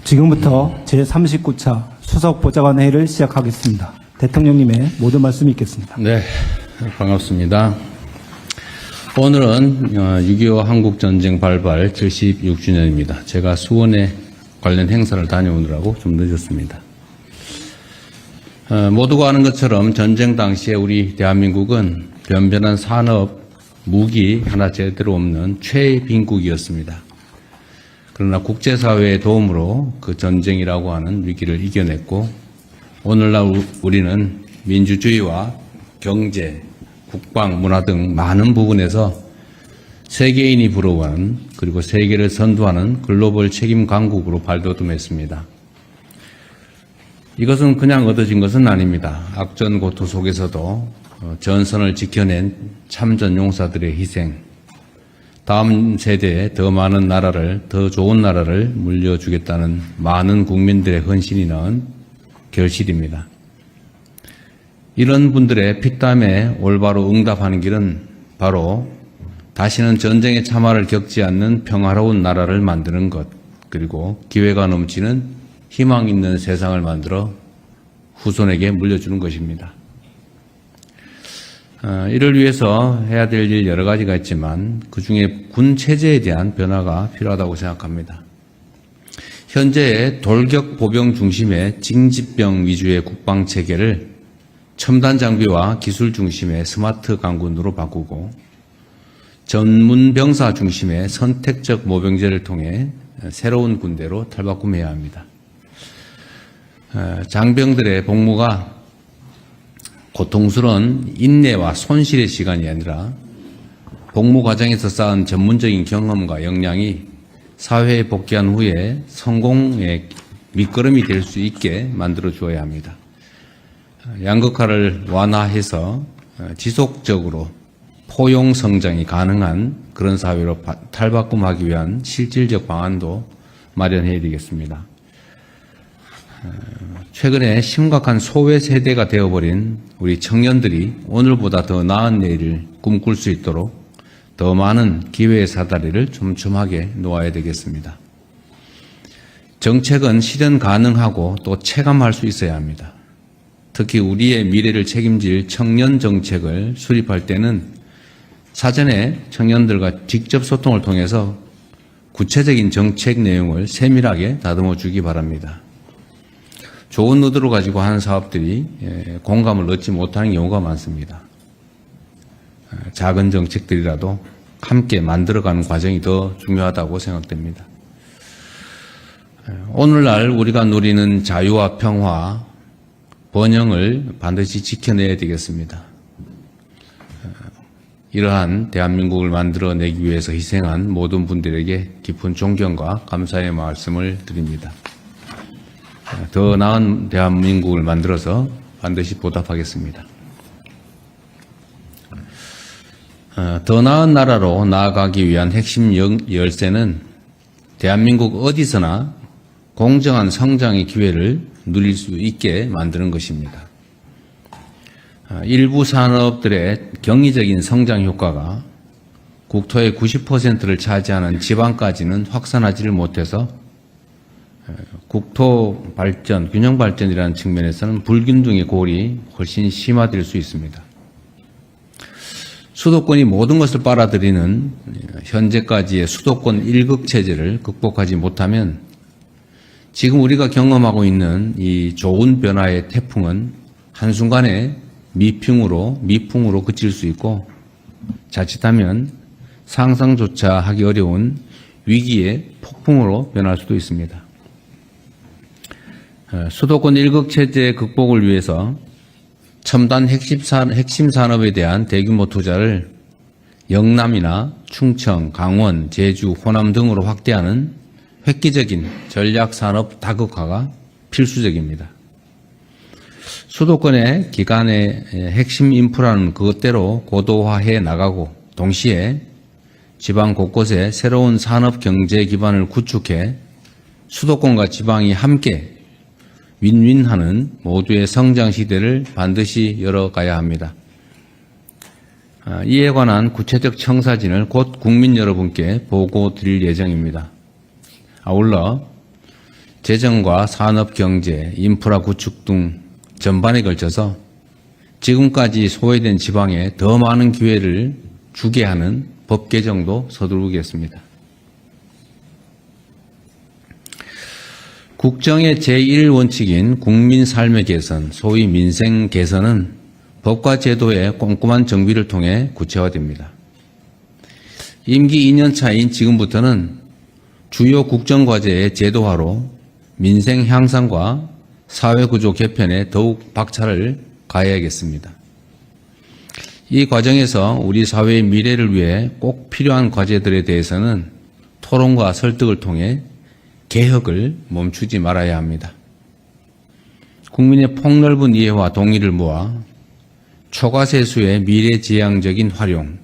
지금부터 제39차 수석보좌관 회의를 시작하겠습니다. 대통령님의 모든 말씀이 있겠습니다. 네, 반갑습니다. 오늘은 6.25 한국전쟁 발발 76주년입니다. 제가 수원에 관련 행사를 다녀오느라고 좀 늦었습니다. 모두가 아는 것처럼 전쟁 당시에 우리 대한민국은 변변한 산업, 무기 하나 제대로 없는 최빈국이었습니다. 그러나 국제사회의 도움으로 그 전쟁이라고 하는 위기를 이겨냈고 오늘날 우리는 민주주의와 경제, 국방, 문화 등 많은 부분에서 세계인이 부러워하는 그리고 세계를 선도하는 글로벌 책임 강국으로 발돋움했습니다. 이것은 그냥 얻어진 것은 아닙니다. 악전고투 속에서도 전선을 지켜낸 참전 용사들의 희생, 다음 세대에 더 많은 나라를, 더 좋은 나라를 물려주겠다는 많은 국민들의 헌신이 낳은 결실입니다. 이런 분들의 피땀에 올바로 응답하는 길은 바로 다시는 전쟁의 참화를 겪지 않는 평화로운 나라를 만드는 것, 그리고 기회가 넘치는 희망 있는 세상을 만들어 후손에게 물려주는 것입니다. 이를 위해서 해야 될 일 여러 가지가 있지만 그중에 군 체제에 대한 변화가 필요하다고 생각합니다. 현재의 돌격 보병 중심의 징집병 위주의 국방 체계를 첨단 장비와 기술 중심의 스마트 강군으로 바꾸고 전문 병사 중심의 선택적 모병제를 통해 새로운 군대로 탈바꿈해야 합니다. 장병들의 복무가 고통스러운 인내와 손실의 시간이 아니라 복무 과정에서 쌓은 전문적인 경험과 역량이 사회에 복귀한 후에 성공의 밑거름이 될 수 있게 만들어 주어야 합니다. 양극화를 완화해서 지속적으로 포용 성장이 가능한 그런 사회로 탈바꿈하기 위한 실질적 방안도 마련해야 되겠습니다. 최근에 심각한 소외 세대가 되어버린 우리 청년들이 오늘보다 더 나은 내일을 꿈꿀 수 있도록 더 많은 기회의 사다리를 촘촘하게 놓아야 되겠습니다. 정책은 실현 가능하고 또 체감할 수 있어야 합니다. 특히 우리의 미래를 책임질 청년 정책을 수립할 때는 사전에 청년들과 직접 소통을 통해서 구체적인 정책 내용을 세밀하게 다듬어 주기 바랍니다. 좋은 의도를 가지고 하는 사업들이 공감을 얻지 못하는 경우가 많습니다. 작은 정책들이라도 함께 만들어가는 과정이 더 중요하다고 생각됩니다. 오늘날 우리가 누리는 자유와 평화, 번영을 반드시 지켜내야 되겠습니다. 이러한 대한민국을 만들어내기 위해서 희생한 모든 분들에게 깊은 존경과 감사의 말씀을 드립니다. 더 나은 대한민국을 만들어서 반드시 보답하겠습니다. 더 나은 나라로 나아가기 위한 핵심 열쇠는 대한민국 어디서나 공정한 성장의 기회를 누릴 수 있게 만드는 것입니다. 일부 산업들의 경이적인 성장 효과가 국토의 90%를 차지하는 지방까지는 확산하지를 못해서 국토 발전, 균형 발전이라는 측면에서는 불균등의 골이 훨씬 심화될 수 있습니다. 수도권이 모든 것을 빨아들이는 현재까지의 수도권 일극 체제를 극복하지 못하면 지금 우리가 경험하고 있는 이 좋은 변화의 태풍은 한순간에 미풍으로 그칠 수 있고 자칫하면 상상조차 하기 어려운 위기의 폭풍으로 변할 수도 있습니다. 수도권 일극 체제 극복을 위해서 첨단 핵심 산업에 대한 대규모 투자를 영남이나 충청, 강원, 제주, 호남 등으로 확대하는 획기적인 전략산업 다극화가 필수적입니다. 수도권의 기간의 핵심 인프라는 그것대로 고도화해 나가고 동시에 지방 곳곳에 새로운 산업 경제 기반을 구축해 수도권과 지방이 함께 윈윈하는 모두의 성장 시대를 반드시 열어가야 합니다. 이에 관한 구체적 청사진을 곧 국민 여러분께 보고 드릴 예정입니다. 아울러 재정과 산업 경제, 인프라 구축 등 전반에 걸쳐서 지금까지 소외된 지방에 더 많은 기회를 주게 하는 법 개정도 서두르겠습니다. 국정의 제1원칙인 국민 삶의 개선, 소위 민생 개선은 법과 제도의 꼼꼼한 정비를 통해 구체화됩니다. 임기 2년 차인 지금부터는 주요 국정과제의 제도화로 민생 향상과 사회구조 개편에 더욱 박차를 가해야겠습니다. 이 과정에서 우리 사회의 미래를 위해 꼭 필요한 과제들에 대해서는 토론과 설득을 통해 개혁을 멈추지 말아야 합니다. 국민의 폭넓은 이해와 동의를 모아 초과세수의 미래지향적인 활용,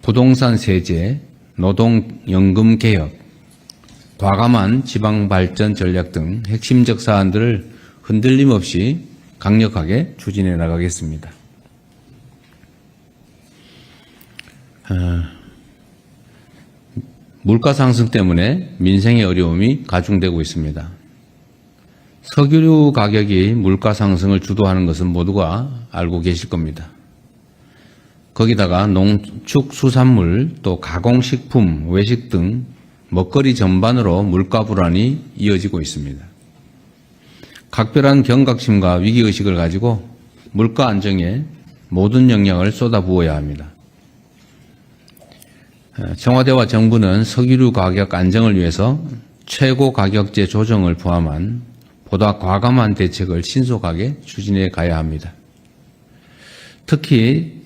부동산 세제, 노동연금 개혁, 과감한 지방발전 전략 등 핵심적 사안들을 흔들림 없이 강력하게 추진해 나가겠습니다. 물가 상승 때문에 민생의 어려움이 가중되고 있습니다. 석유류 가격이 물가 상승을 주도하는 것은 모두가 알고 계실 겁니다. 거기다가 농축수산물, 또 가공식품, 외식 등 먹거리 전반으로 물가 불안이 이어지고 있습니다. 각별한 경각심과 위기의식을 가지고 물가 안정에 모든 역량을 쏟아부어야 합니다. 청와대와 정부는 석유류 가격 안정을 위해서 최고 가격제 조정을 포함한 보다 과감한 대책을 신속하게 추진해 가야 합니다. 특히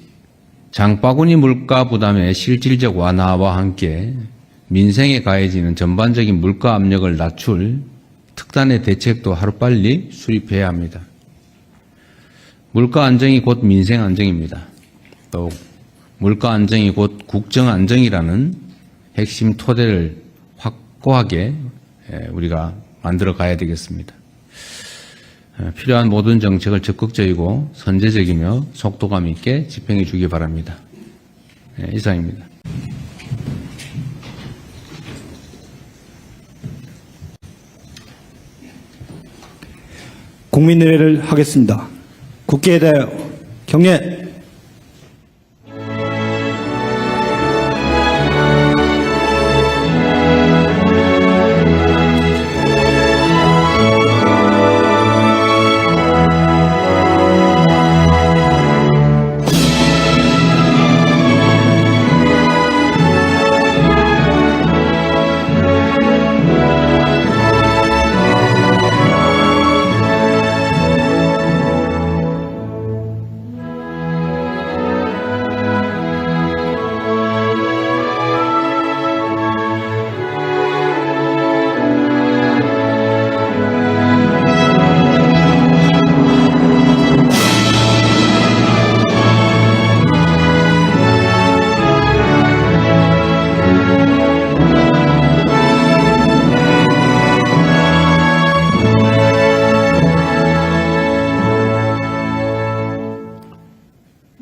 장바구니 물가 부담의 실질적 완화와 함께 민생에 가해지는 전반적인 물가 압력을 낮출 특단의 대책도 하루빨리 수립해야 합니다. 물가 안정이 곧 민생 안정입니다. 또 물가 안정이 곧 국정 안정이라는 핵심 토대를 확고하게 우리가 만들어 가야 되겠습니다. 필요한 모든 정책을 적극적이고 선제적이며 속도감 있게 집행해 주기 바랍니다. 이상입니다. 국민의례를 하겠습니다. 국회에 대하여 경례.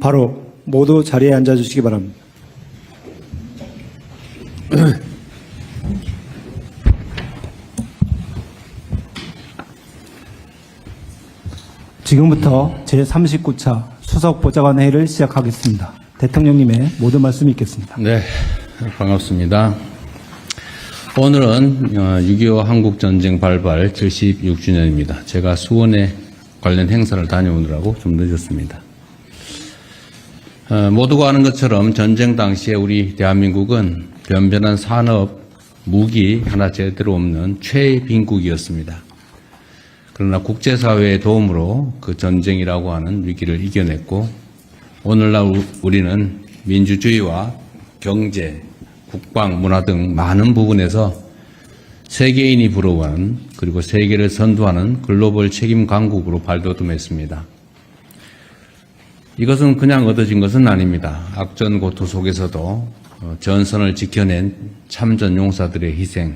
바로 모두 자리에 앉아주시기 바랍니다. 지금부터 제39차 수석보좌관 회의를 시작하겠습니다. 대통령님의 모든 말씀이 있겠습니다. 네, 반갑습니다. 오늘은 6.25 한국전쟁 발발 76주년입니다. 제가 수원에 관련 행사를 다녀오느라고 좀 늦었습니다. 모두가 아는 것처럼 전쟁 당시에 우리 대한민국은 변변한 산업, 무기 하나 제대로 없는 최빈국이었습니다. 그러나 국제사회의 도움으로 그 전쟁이라고 하는 위기를 이겨냈고 오늘날 우리는 민주주의와 경제, 국방, 문화 등 많은 부분에서 세계인이 부러워하는 그리고 세계를 선도하는 글로벌 책임 강국으로 발돋움했습니다. 이것은 그냥 얻어진 것은 아닙니다. 악전 고투 속에서도 전선을 지켜낸 참전 용사들의 희생,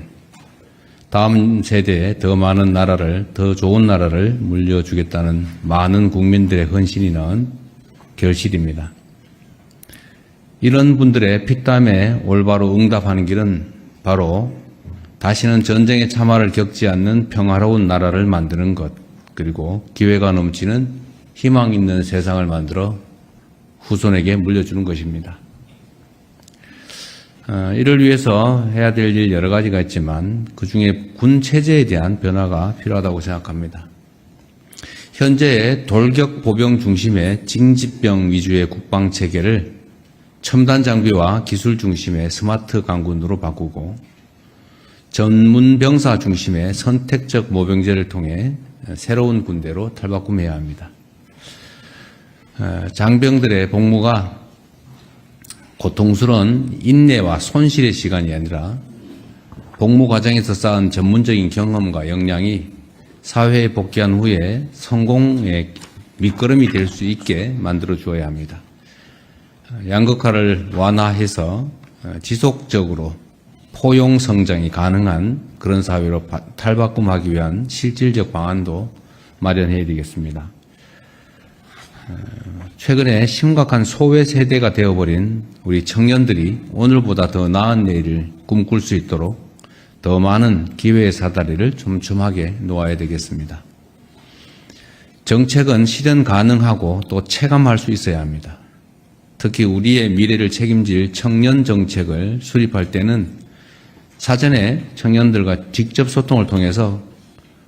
다음 세대에 더 많은 나라를, 더 좋은 나라를 물려주겠다는 많은 국민들의 헌신이 낳은 결실입니다. 이런 분들의 피땀에 올바로 응답하는 길은 바로 다시는 전쟁의 참화를 겪지 않는 평화로운 나라를 만드는 것, 그리고 기회가 넘치는 희망 있는 세상을 만들어 후손에게 물려주는 것입니다. 이를 위해서 해야 될 일 여러 가지가 있지만 그중에 군 체제에 대한 변화가 필요하다고 생각합니다. 현재의 돌격 보병 중심의 징집병 위주의 국방 체계를 첨단 장비와 기술 중심의 스마트 강군으로 바꾸고 전문 병사 중심의 선택적 모병제를 통해 새로운 군대로 탈바꿈해야 합니다. 장병들의 복무가 고통스러운 인내와 손실의 시간이 아니라 복무 과정에서 쌓은 전문적인 경험과 역량이 사회에 복귀한 후에 성공의 밑거름이 될 수 있게 만들어 주어야 합니다. 양극화를 완화해서 지속적으로 포용 성장이 가능한 그런 사회로 탈바꿈하기 위한 실질적 방안도 마련해야 되겠습니다. 최근에 심각한 소외 세대가 되어버린 우리 청년들이 오늘보다 더 나은 내일을 꿈꿀 수 있도록 더 많은 기회의 사다리를 촘촘하게 놓아야 되겠습니다. 정책은 실현 가능하고 또 체감할 수 있어야 합니다. 특히 우리의 미래를 책임질 청년 정책을 수립할 때는 사전에 청년들과 직접 소통을 통해서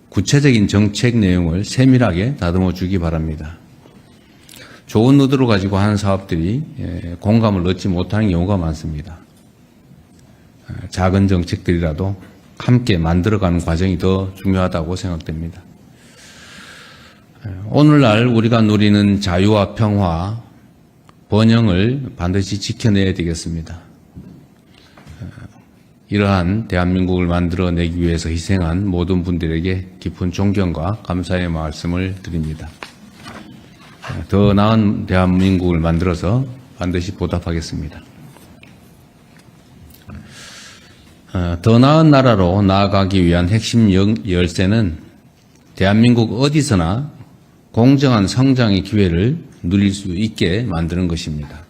구체적인 정책 내용을 세밀하게 다듬어 주기 바랍니다. 좋은 의도를 가지고 하는 사업들이 공감을 얻지 못하는 경우가 많습니다. 작은 정책들이라도 함께 만들어가는 과정이 더 중요하다고 생각됩니다. 오늘날 우리가 누리는 자유와 평화, 번영을 반드시 지켜내야 되겠습니다. 이러한 대한민국을 만들어내기 위해서 희생한 모든 분들에게 깊은 존경과 감사의 말씀을 드립니다. 더 나은 대한민국을 만들어서 반드시 보답하겠습니다. 더 나은 나라로 나아가기 위한 핵심 열쇠는 대한민국 어디서나 공정한 성장의 기회를 누릴 수 있게 만드는 것입니다.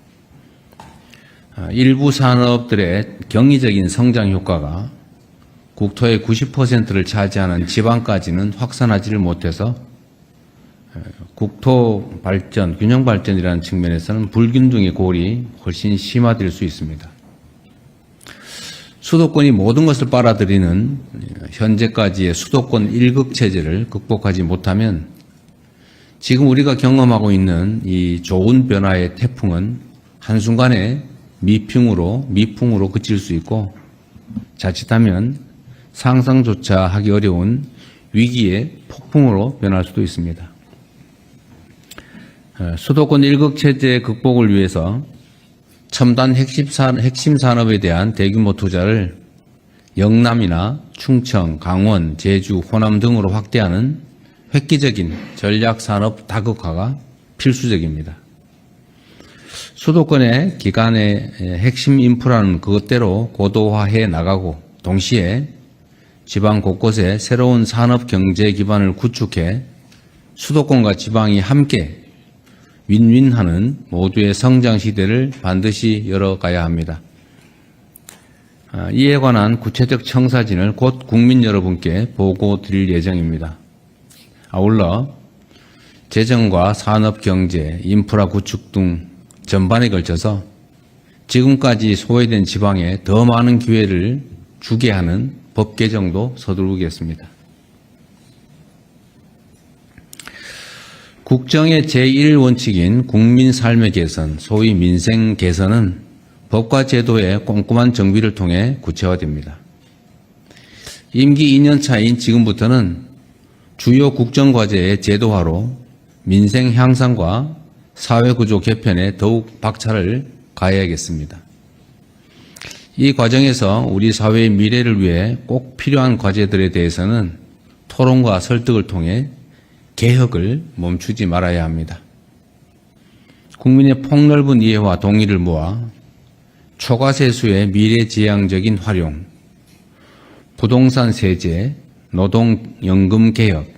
일부 산업들의 경이적인 성장 효과가 국토의 90%를 차지하는 지방까지는 확산하지를 못해서 국토 발전, 균형 발전이라는 측면에서는 불균등의 골이 훨씬 심화될 수 있습니다. 수도권이 모든 것을 빨아들이는 현재까지의 수도권 일극 체제를 극복하지 못하면 지금 우리가 경험하고 있는 이 좋은 변화의 태풍은 한순간에 미풍으로 그칠 수 있고 자칫하면 상상조차 하기 어려운 위기의 폭풍으로 변할 수도 있습니다. 수도권 일극 체제 극복을 위해서 첨단 핵심 산업에 대한 대규모 투자를 영남이나 충청, 강원, 제주, 호남 등으로 확대하는 획기적인 전략산업 다극화가 필수적입니다. 수도권의 기간의 핵심 인프라는 그것대로 고도화해 나가고 동시에 지방 곳곳에 새로운 산업 경제 기반을 구축해 수도권과 지방이 함께 윈윈하는 모두의 성장 시대를 반드시 열어가야 합니다. 이에 관한 구체적 청사진을 곧 국민 여러분께 보고 드릴 예정입니다. 아울러 재정과 산업 경제, 인프라 구축 등 전반에 걸쳐서 지금까지 소외된 지방에 더 많은 기회를 주게 하는 법 개정도 서두르겠습니다. 국정의 제1원칙인 국민 삶의 개선, 소위 민생 개선은 법과 제도의 꼼꼼한 정비를 통해 구체화됩니다. 임기 2년 차인 지금부터는 주요 국정과제의 제도화로 민생 향상과 사회구조 개편에 더욱 박차를 가해야겠습니다. 이 과정에서 우리 사회의 미래를 위해 꼭 필요한 과제들에 대해서는 토론과 설득을 통해 개혁을 멈추지 말아야 합니다. 국민의 폭넓은 이해와 동의를 모아 초과세수의 미래지향적인 활용, 부동산 세제, 노동연금 개혁,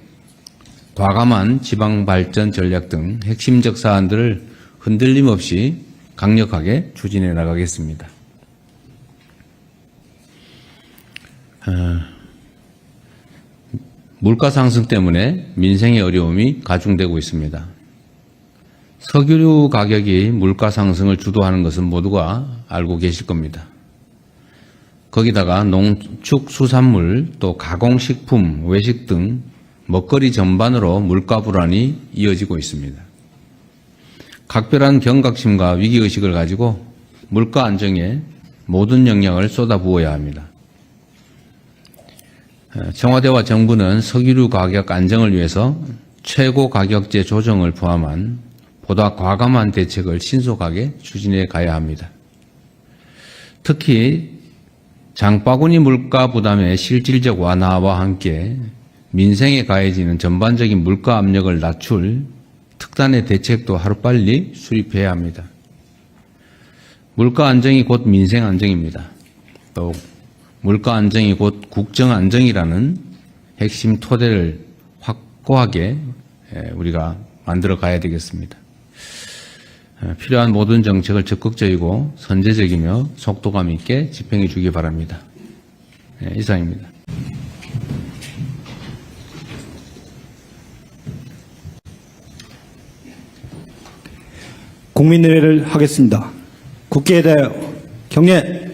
과감한 지방발전 전략 등 핵심적 사안들을 흔들림 없이 강력하게 추진해 나가겠습니다. 물가 상승 때문에 민생의 어려움이 가중되고 있습니다. 석유류 가격이 물가 상승을 주도하는 것은 모두가 알고 계실 겁니다. 거기다가 농축수산물, 또 가공식품, 외식 등 먹거리 전반으로 물가 불안이 이어지고 있습니다. 각별한 경각심과 위기의식을 가지고 물가 안정에 모든 역량을 쏟아부어야 합니다. 청와대와 정부는 석유류 가격 안정을 위해서 최고 가격제 조정을 포함한 보다 과감한 대책을 신속하게 추진해 가야 합니다. 특히 장바구니 물가 부담의 실질적 완화와 함께 민생에 가해지는 전반적인 물가 압력을 낮출 특단의 대책도 하루빨리 수립해야 합니다. 물가 안정이 곧 민생 안정입니다. 또 물가 안정이 곧 국정 안정이라는 핵심 토대를 확고하게 우리가 만들어 가야 되겠습니다. 필요한 모든 정책을 적극적이고 선제적이며 속도감 있게 집행해 주기 바랍니다. 이상입니다. 국민의회를 하겠습니다. 국회에 대하여 경례.